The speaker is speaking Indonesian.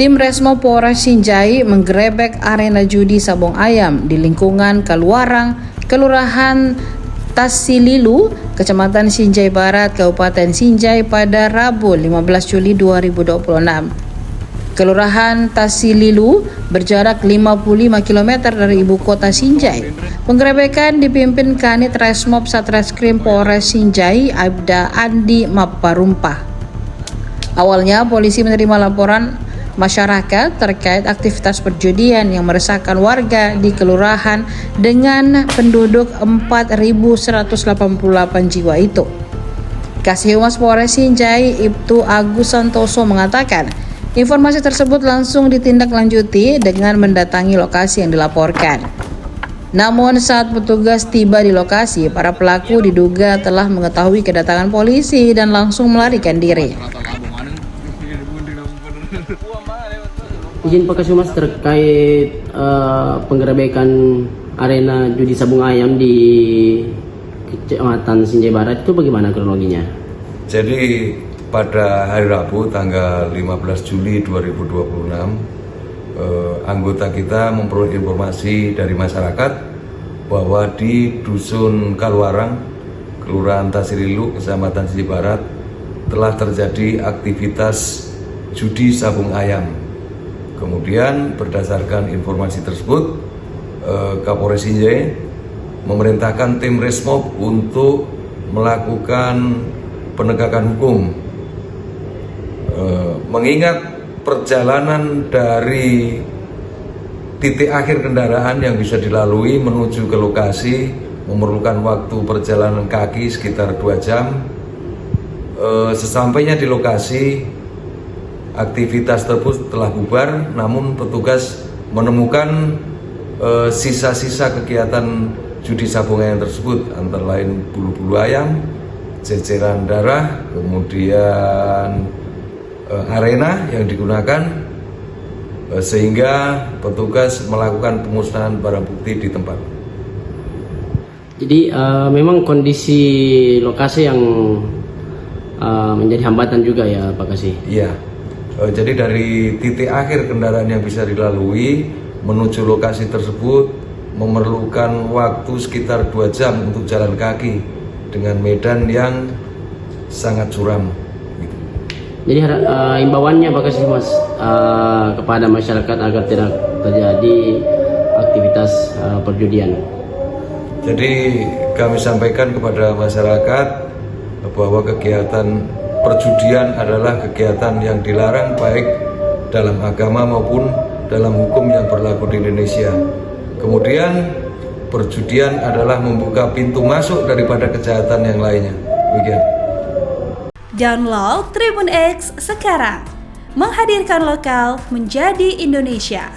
Tim Resmo Polres Sinjai menggerebek arena judi Sabung Ayam di lingkungan Kaluarang, Kelurahan Tasililu, Kecamatan Sinjai Barat, Kabupaten Sinjai pada Rabu 15 Juli 2026. Kelurahan Tasililu berjarak 55 km dari ibu kota Sinjai. Penggerebekan dipimpin Kanit Resmob Satreskrim Polres Sinjai, Aibda Andi Maparumpah. Awalnya polisi menerima laporan masyarakat terkait aktivitas perjudian yang meresahkan warga di kelurahan dengan penduduk 4.188 jiwa itu. Kasih Humas Polres Sinjai Ibtu Agus Santoso mengatakan, informasi tersebut langsung ditindaklanjuti dengan mendatangi lokasi yang dilaporkan. Namun saat petugas tiba di lokasi, para pelaku diduga telah mengetahui kedatangan polisi dan langsung melarikan diri. Izin Pak Kasumas terkait penggerebekan arena judi Sabung Ayam di Kecamatan Sinjai Barat itu bagaimana kronologinya? Jadi pada hari Rabu tanggal 15 Juli 2026 anggota kita memperoleh informasi dari masyarakat bahwa di Dusun Kaluarang, Kelurahan Tasililu, Kecamatan Sinjai Barat telah terjadi aktivitas judi Sabung Ayam. Kemudian berdasarkan informasi tersebut, Kapolres Sinjai memerintahkan tim Resmob untuk melakukan penegakan hukum. Mengingat perjalanan dari titik akhir kendaraan yang bisa dilalui menuju ke lokasi memerlukan waktu perjalanan kaki sekitar 2 jam. Sesampainya di lokasi, aktivitas tersebut telah bubar, namun petugas menemukan sisa-sisa kegiatan judi sabung ayam tersebut, antara lain bulu-bulu ayam, ceceran darah, kemudian arena yang digunakan, sehingga petugas melakukan pemusnahan barang bukti di tempat. Jadi memang kondisi lokasi yang menjadi hambatan juga ya Pak Kasih? Iya. Jadi dari titik akhir kendaraan yang bisa dilalui menuju lokasi tersebut memerlukan waktu sekitar 2 jam untuk jalan kaki dengan medan yang sangat curam. Jadi imbauannya Pak Kasih Mas kepada masyarakat agar tidak terjadi aktivitas perjudian. Jadi kami sampaikan kepada masyarakat bahwa kegiatan perjudian adalah kegiatan yang dilarang baik dalam agama maupun dalam hukum yang berlaku di Indonesia. Kemudian perjudian adalah membuka pintu masuk daripada kejahatan yang lainnya. Demikian. Download Tribun X sekarang, menghadirkan lokal menjadi Indonesia.